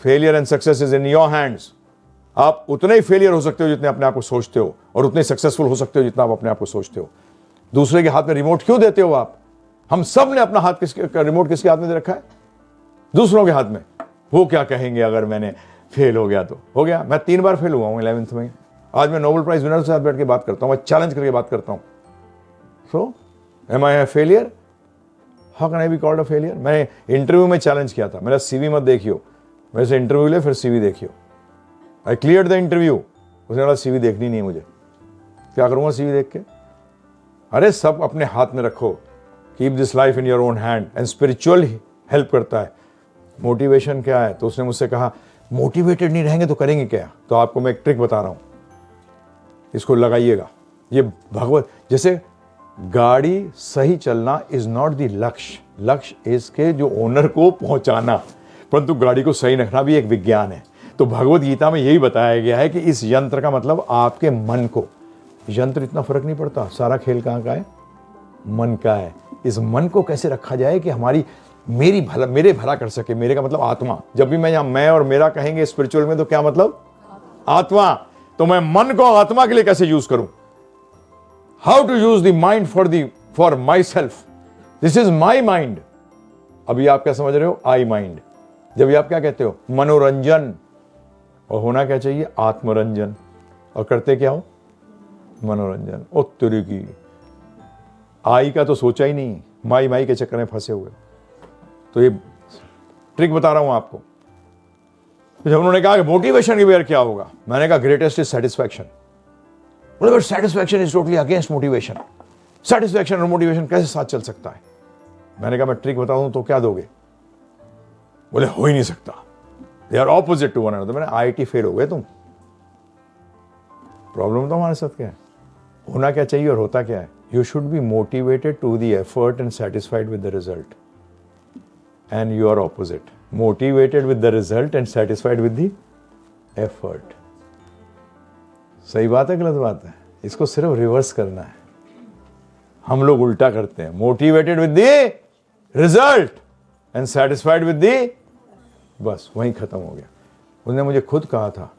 Failure and success is in your hands. आप उतने ही failure हो सकते हो जितने अपने आप को सोचते हो, और उतने सक्सेसफुल हो सकते हो जितना आप अपने आप को सोचते हो। दूसरे के हाथ में रिमोट क्यों देते हो आप? हम सब ने अपना हाथ रिमोट किसके हाथ में दे रखा है? दूसरों के हाथ में। वो क्या कहेंगे अगर मैंने फेल हो गया तो? हो गया। मैं 3 बार फेल हुआ हूं 11th में। आज मैं नोबेल प्राइज विनर के साथ बैठ के बात करता हूं, मैं चैलेंज करके बात करता हूं। So am I a failure? How can I be called a failure? मैंने इंटरव्यू में चैलेंज किया था, मेरा सीवी मत देखियो, मेरे से इंटरव्यू ले फिर सीवी देखियो। I clear the interview. उसने बोला सीवी देखनी नहीं है मुझे। क्या करूंगा सीवी देख के? अरे सब अपने हाथ में रखो। Keep this life in your own hand. And spiritual help करता है। मोटिवेशन क्या है? तो उसने मुझसे कहा मोटिवेटेड नहीं रहेंगे तो करेंगे क्या? तो आपको मैं एक ट्रिक बता रहा हूं, इसको लगाइएगा। ये भगवत, जैसे गाड़ी सही चलना इज नॉट द लक्ष्य, लक्ष्य इसके जो ओनर को पहुंचाना, परंतु गाड़ी को सही रखना भी एक विज्ञान है। तो भगवत गीता में यही बताया गया है कि इस यंत्र का मतलब आपके मन को, यंत्र इतना फर्क नहीं पड़ता, सारा खेल कहां का है? मन का है। इस मन को कैसे रखा जाए कि हमारी मेरे भला कर सके। मेरे का मतलब आत्मा। जब भी मैं और मेरा कहेंगे स्पिरिचुअल में, तो क्या मतलब? आत्मा। तो मैं मन को आत्मा के लिए कैसे यूज करूं? How to use the mind for myself. This is my mind. अभी आप क्या समझ रहे हो? I mind. जब आप क्या कहते हो? मनोरंजन। और होना क्या चाहिए? आत्मरंजन। और करते क्या हो? मनोरंजन। ओ तेरी की आई का तो सोचा ही नहीं, माई के चक्कर में फंसे हुए। तो ये ट्रिक बता रहा हूं आपको। तो जब उन्होंने कहा कि मोटिवेशन के बगैर क्या होगा, मैंने कहा ग्रेटेस्ट इज सेटिस्फैक्शन। बोले but satisfaction is totally against motivation. Satisfaction और मोटिवेशन कैसे साथ चल सकता है? मैंने कहा मैं ट्रिक बता दूं तो क्या दोगे? बोले हो ही नहीं सकता, they are opposite to one another. मैंने आईआईटी फेल हो गए तुम। प्रॉब्लम तो हमारे साथ क्या है? होना क्या चाहिए और होता क्या है? You should be motivated to the effort and satisfied with the result, and you are opposite, motivated with the result and satisfied with the effort. सही बात है गलत बात है? इसको सिर्फ रिवर्स करना है। हम लोग उल्टा करते हैं, motivated with the result and satisfied with the, बस वहीं खत्म हो गया। उसने मुझे खुद कहा था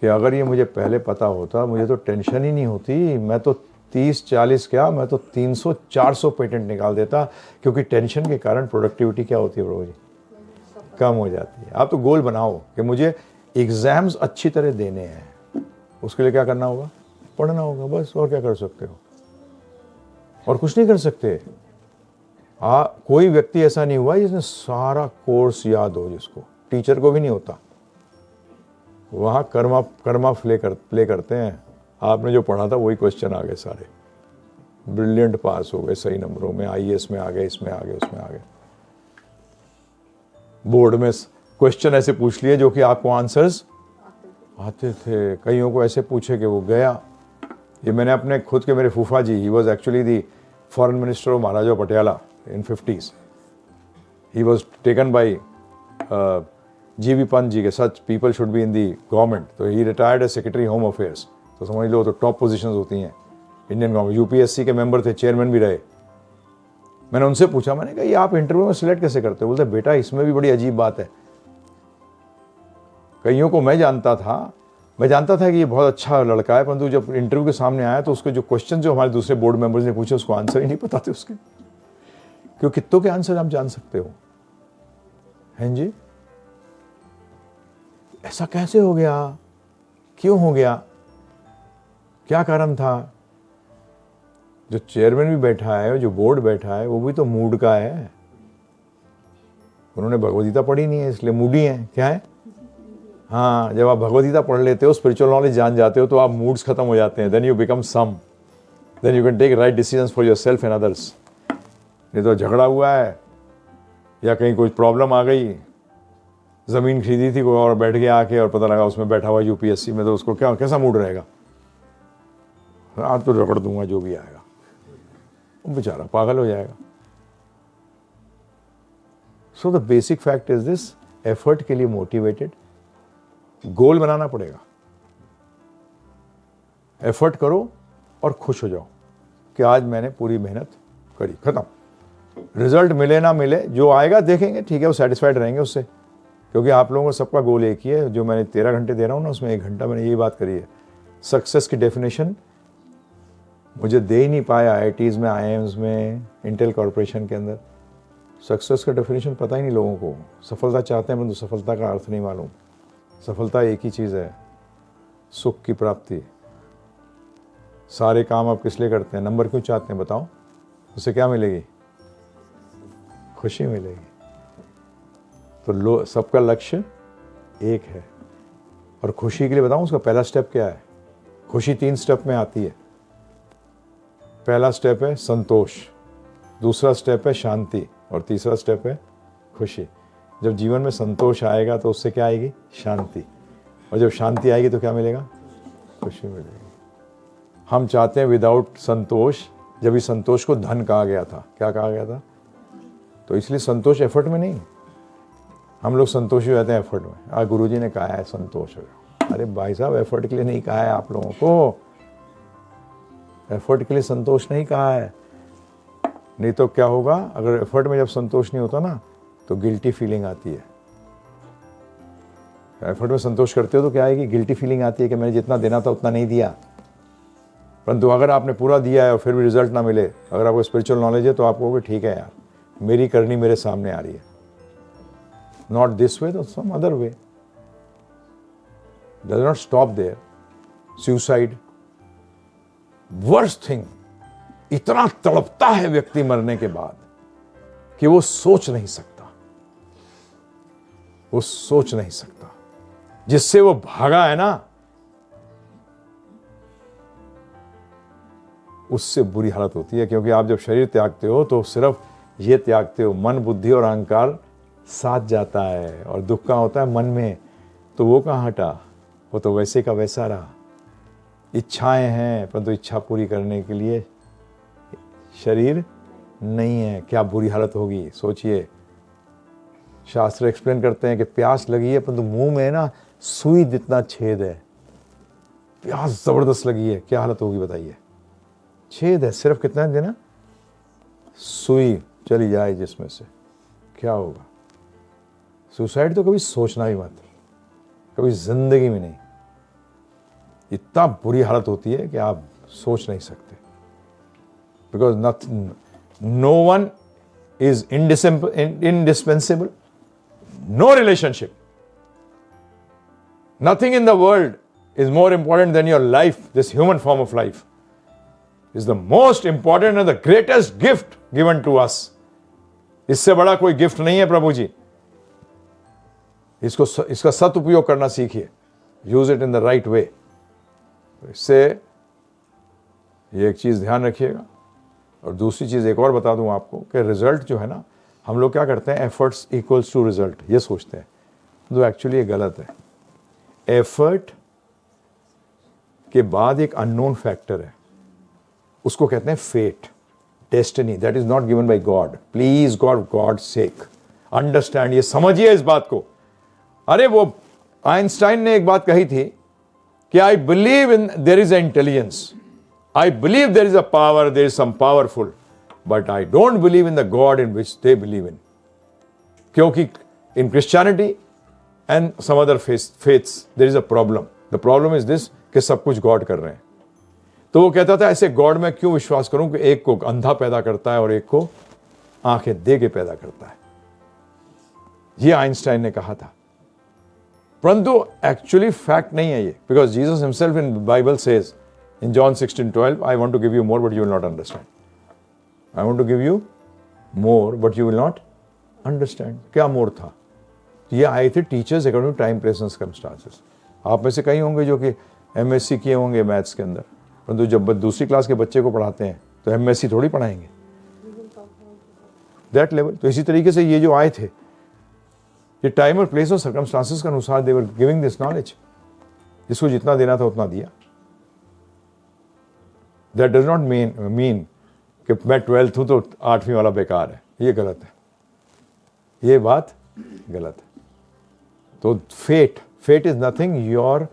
कि अगर ये मुझे पहले पता होता, मुझे तो टेंशन ही नहीं होती, मैं तो 30-40 क्या, मैं तो 300-400 पेटेंट निकाल देता। क्योंकि टेंशन के कारण प्रोडक्टिविटी क्या होती है प्रभु जी? कम हो जाती है। आप तो गोल बनाओ कि मुझे एग्जाम्स अच्छी तरह देने हैं, उसके लिए क्या करना होगा? पढ़ना होगा, बस। और क्या कर सकते हो? और कुछ नहीं कर सकते। कोई व्यक्ति ऐसा नहीं हुआ जिसने सारा कोर्स याद हो, जिसको टीचर को भी नहीं होता। वहां कर्मा प्ले करते हैं। आपने जो पढ़ा था वही क्वेश्चन आ गए सारे, ब्रिलियंट पास हो गए सही नंबरों में, आईएएस में आ गए, इसमें आ गए, उसमें आ गए। बोर्ड में क्वेश्चन ऐसे पूछ लिए जो कि आपको आंसर्स आते थे। कईयों को ऐसे पूछे कि वो गया। ये मैंने अपने खुद के, मेरे फूफा ji, he was actually the foreign minister of Maharaja Patiala in 50s. He was taken by G.V. Pant ji के, such people should be in the government. तो he retired as Secretary Home Affairs. तो समझ लो, तो टॉप पोजीशंस होती हैं इंडियन गवर्नमेंट। यूपीएससी के member थे, chairman भी रहे। मैंने उनसे पूछा, मैंने कहा ये आप इंटरव्यू में सिलेक्ट कैसे करते हो? बोलते बेटा इसमें भी बड़ी अजीब बात है। कईयों को मैं जानता था कि ये बहुत अच्छा लड़का है, परंतु जब इंटरव्यू के सामने आया तो उसके जो क्वेश्चन जो हमारे दूसरे बोर्ड मेंबर्स ने पूछे, उसको आंसर ही नहीं पता थे उसके। क्यों? कितनों के आंसर आप जान सकते हो, हैं जी? ऐसा कैसे हो गया? क्यों हो गया? क्या कारण था? जो चेयरमैन भी बैठा है, जो बोर्ड बैठा है, वो भी तो मूड का है। उन्होंने भगवद गीता पढ़ी नहीं है, इसलिए मूडी है। क्या है? हाँ, जब आप भगवद गीता पढ़ लेते हो, स्पिरिचुअल नॉलेज जान जाते हो, तो आप मूड्स खत्म हो जाते हैं। Then you become some, then you can take right decisions for yourself and others. नहीं तो झगड़ा हुआ है या कहीं कोई प्रॉब्लम आ गई, ज़मीन खरीदी थी कोई और बैठ गया आके, और पता लगा उसमें बैठा हुआ यूपीएससी में, तो उसको क्या कैसा मूड रहेगा? आज तो रगड़ दूंगा जो भी आएगा, वो बेचारा पागल हो जाएगा। So the basic fact is this, effort के लिए मोटिवेटेड, गोल बनाना पड़ेगा। एफर्ट करो और खुश हो जाओ कि आज मैंने पूरी मेहनत करी, खत्म। रिजल्ट मिले ना मिले, जो आएगा देखेंगे, ठीक है, वो सेटिस्फाइड रहेंगे उससे क्योंकि आप लोगों को सबका गोल एक ही है, जो मैंने 13 घंटे दे रहा हूँ ना, उसमें 1 घंटा मैंने यही बात करी है। सक्सेस की डेफिनेशन मुझे दे ही नहीं पाया IITs में, IIMs में, इंटेल कॉरपोरेशन के अंदर। सक्सेस का डेफिनेशन पता ही नहीं लोगों को। सफलता चाहते हैं परंतु सफलता का अर्थ नहीं मालूम। सफलता एक ही चीज़ है, सुख की प्राप्ति। सारे काम आप किस लिए करते हैं? नंबर क्यों चाहते हैं बताओ? उससे क्या मिलेगी? खुशी मिलेगी। तो सबका लक्ष्य एक है। और खुशी के लिए बताऊं उसका पहला स्टेप क्या है? खुशी 3 स्टेप में आती है। पहला स्टेप है संतोष, दूसरा स्टेप है शांति, और तीसरा स्टेप है खुशी। जब जीवन में संतोष आएगा तो उससे क्या आएगी? शांति। और जब शांति आएगी तो क्या मिलेगा? खुशी मिलेगी। हम चाहते हैं विदाउट संतोष, जब इस संतोष को धन कहा गया था। क्या कहा गया था? तो इसलिए संतोष एफर्ट में नहीं, हम लोग संतोषी रहते हैं एफर्ट में। आज गुरुजी ने कहा है संतोष हो। अरे भाई साहब, एफर्ट के लिए नहीं कहा है आप लोगों को, एफर्ट के लिए संतोष नहीं कहा है। नहीं तो क्या होगा, अगर एफर्ट में जब संतोष नहीं होता ना तो गिल्टी फीलिंग आती है। एफर्ट में संतोष करते हो तो क्या आएगी? गिल्टी फीलिंग आती है कि मैंने जितना देना था उतना नहीं दिया। परंतु अगर आपने पूरा दिया है और फिर भी रिजल्ट ना मिले, अगर आपको स्पिरिचुअल नॉलेज है तो आप कहोगे ठीक है यार, मेरी करनी मेरे सामने आ रही है। नॉट दिस वे तो some other way. Does not stop there. Suicide worst thing. इतना तड़पता है व्यक्ति मरने के बाद कि वो सोच नहीं सकता, वो सोच नहीं सकता। जिससे वो भागा है ना, उससे बुरी हालत होती है। क्योंकि आप जब शरीर त्यागते हो तो सिर्फ ये त्यागते हो, मन, बुद्धि और अहंकार साथ जाता है। और दुख कहाँ होता है? मन में। तो वो कहाँ हटा? वो तो वैसे का वैसा रहा। इच्छाएं हैं परंतु इच्छा पूरी करने के लिए शरीर नहीं है। क्या बुरी हालत होगी सोचिए। शास्त्र एक्सप्लेन करते हैं कि प्यास लगी है परंतु मुंह में ना सुई जितना छेद है। प्यास जबरदस्त लगी है, क्या हालत होगी बताइए? छेद है, सिर्फ कितना देना, सुई चली जाए जिसमें से, क्या होगा? सुसाइड तो कभी सोचना ही मत, कभी जिंदगी में नहीं। इतना बुरी हालत होती है कि आप सोच नहीं सकते। Because no one is indispensable, no relationship, nothing in the world is more important than your life. This human form of life is the most important and the greatest gift given to us. इससे बड़ा कोई gift नहीं है प्रभु जी। इसका सदुपयोग करना सीखिए। Use it in the right way. इससे ये एक चीज ध्यान रखिएगा। और दूसरी चीज एक और बता दूं आपको कि रिजल्ट जो है ना, हम लोग क्या करते हैं, एफर्ट्स इक्वल्स टू रिजल्ट, ये सोचते हैं, तो एक्चुअली ये गलत है। एफर्ट के बाद एक अननोन फैक्टर है, उसको कहते हैं fate, destiny. That is not given by God. Please God sake understand, ये समझिए इस बात को। अरे वो आइंस्टाइन ने एक बात कही थी कि I believe in their is a intelligence, I believe there is a power, there is some powerful, but I don't believe in the God in which they believe in. क्योंकि in Christianity and some other faiths there is a problem. The problem is this कि सब कुछ God कर रहे हैं। तो वो कहता था ऐसे गॉड में क्यों विश्वास करूं कि एक को अंधा पैदा करता है और एक को आंखें दे के पैदा करता है। ये आइंस्टाइन ने कहा था, परंतु एक्चुअली फैक्ट नहीं है ये। Because Jesus himself in Bible says in John 16:12, I want to give you more but you will not understand. I want to give you more but you will not understand. क्या मोर था? ये आए थे teachers according to time, place and circumstances. आप में से कई होंगे जो कि MSc किए होंगे मैथ्स के अंदर, परंतु जब दूसरी क्लास के बच्चे को पढ़ाते हैं तो MSc थोड़ी पढ़ाएंगे दैट लेवल। तो इसी तरीके से ये जो आए थे, ये टाइम और प्लेस और सर्कमस्टांसेस के अनुसार दे वर गिविंग दिस नॉलेज। जिसको जितना देना था उतना दिया। That does not mean कि मैं 12th हूं तो 8वीं वाला बेकार है, ये गलत है, ये बात गलत है। तो fate is nothing. Your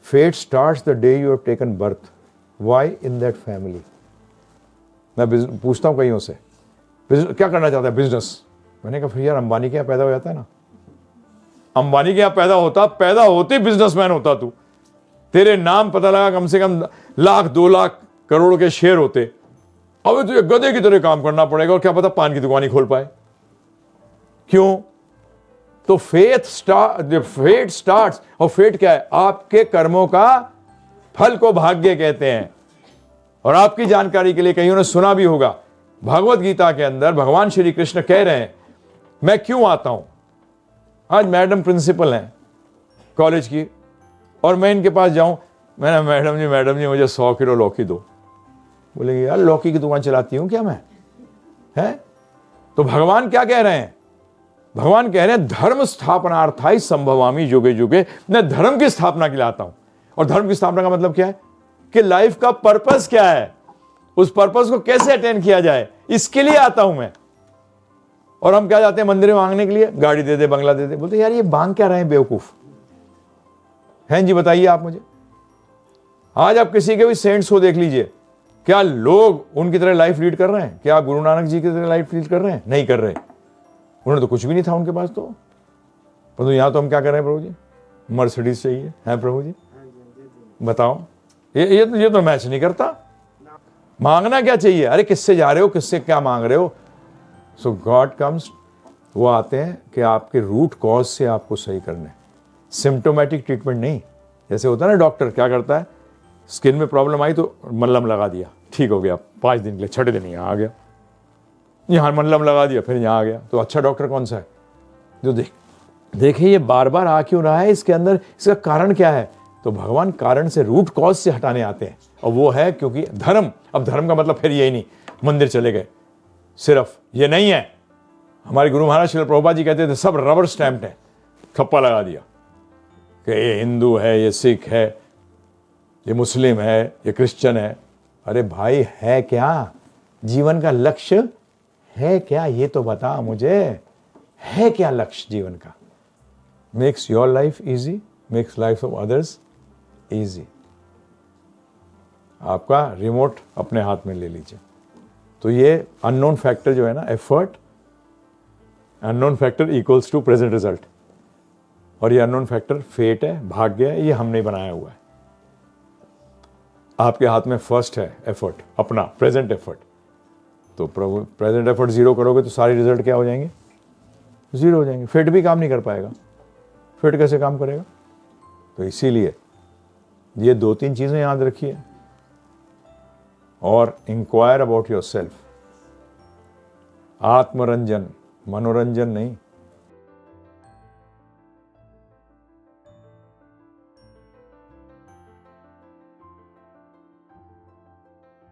fate starts the day you have taken birth. Why? In that family. मैं पूछता हूं कईयों से, क्या करना चाहता है? बिजनेस। मैंने कहा फिर यार अंबानी क्या पैदा हो जाता है ना, अंबानी के यहां पैदा होते बिजनेसमैन होता तू। तेरे नाम पता लगा कम से कम 1,00,000-2,00,000 करोड़ के शेयर होते। अब तुझे गधे की तरह काम करना पड़ेगा और क्या पता पान की दुकान ही खोल पाए। क्यों? तो फेट स्टार्ट्स, और फेट क्या है? आपके कर्मों का फल को भाग्य कहते हैं। और आपकी जानकारी के लिए कहीं उन्होंने सुना भी होगा, भगवत गीता के अंदर भगवान श्री कृष्ण कह रहे हैं, मैं क्यों आता हूं? आज मैडम प्रिंसिपल हैं कॉलेज की, और मैं इनके पास जाऊं, मैंने मैडम जी मुझे 100 किलो लौकी दो। बोलेंगे यार लौकी की दुकान चलाती हूं क्या मैं? है? तो भगवान क्या कह रहे हैं? भगवान कह रहे हैं धर्म स्थापनार्थाय संभवामि युगे युगे, मैं धर्म की स्थापना के लिए आता हूं। और धर्म की स्थापना का मतलब क्या है? कि लाइफ का पर्पस क्या है, उस पर्पस को कैसे अटेंड किया जाए, इसके लिए आता हूं मैं। और हम क्या जाते हैं मंदिर में मांगने के लिए, गाड़ी दे दे, बंगला दे दे। बोलते यार ये मांग क्या रहे हैं बेवकूफ हैं जी? बताइए आप मुझे। आज आप किसी के भी सेंट्स को देख लीजिए, क्या लोग उनकी तरह लाइफ लीड कर रहे हैं? क्या गुरु नानक जी की तरह लाइफ लीड कर रहे हैं? नहीं कर रहे। उन्होंने तो कुछ भी नहीं था उनके पास, तो परंतु यहां तो हम क्या कर रहे हैं प्रभु जी? मर्सिडीज चाहिए है प्रभु जी। बताओ, ये तो मैच नहीं करता। मांगना क्या चाहिए? अरे किससे जा रहे हो, किससे क्या मांग रहे हो? सो गॉड कम्स, वो आते हैं कि आपके रूट कॉज से आपको सही करने, सिम्टोमेटिक ट्रीटमेंट नहीं। जैसे होता है ना, डॉक्टर क्या करता है, स्किन में प्रॉब्लम आई तो मल्लम लगा दिया, ठीक हो गया, 5 दिन के लिए, 6 दिन यहाँ आ गया, यहाँ मल्लम लगा दिया, फिर यहाँ आ गया। तो अच्छा डॉक्टर कौन सा है? जो देखिए ये बार बार आ क्यों रहा है, इसके अंदर इसका कारण क्या है? तो भगवान कारण से, रूट कॉज से हटाने आते हैं। और वो है क्योंकि धर्म, अब धर्म का मतलब फिर यही नहीं मंदिर चले गए सिर्फ, ये नहीं है। हमारे गुरु महाराज श्रील प्रभुपाद जी कहते थे सब रबर स्टैम्प्ड है, थप्पा लगा दिया कि ये हिंदू है, ये सिख है, ये मुस्लिम है, ये क्रिश्चियन है। अरे भाई है क्या? जीवन का लक्ष्य है क्या? ये तो बता मुझे, है क्या लक्ष्य जीवन का? Makes your life easy, makes life of others easy. आपका रिमोट अपने हाथ में ले लीजिए। तो ये अननोन फैक्टर जो है ना, effort, unknown factor equals to present result, और ये अननोन फैक्टर फेट है, भाग्य है, ये हमने बनाया हुआ है। आपके हाथ में फर्स्ट है एफर्ट, अपना प्रेजेंट एफर्ट। तो प्रेजेंट एफर्ट 0 करोगे तो सारे रिजल्ट क्या हो जाएंगे? 0 हो जाएंगे। फेट भी काम नहीं कर पाएगा। फेट कैसे काम करेगा? तो इसीलिए ये 2-3 चीजें याद रखिए, और इंक्वायर अबाउट योर सेल्फ। आत्मरंजन, मनोरंजन नहीं।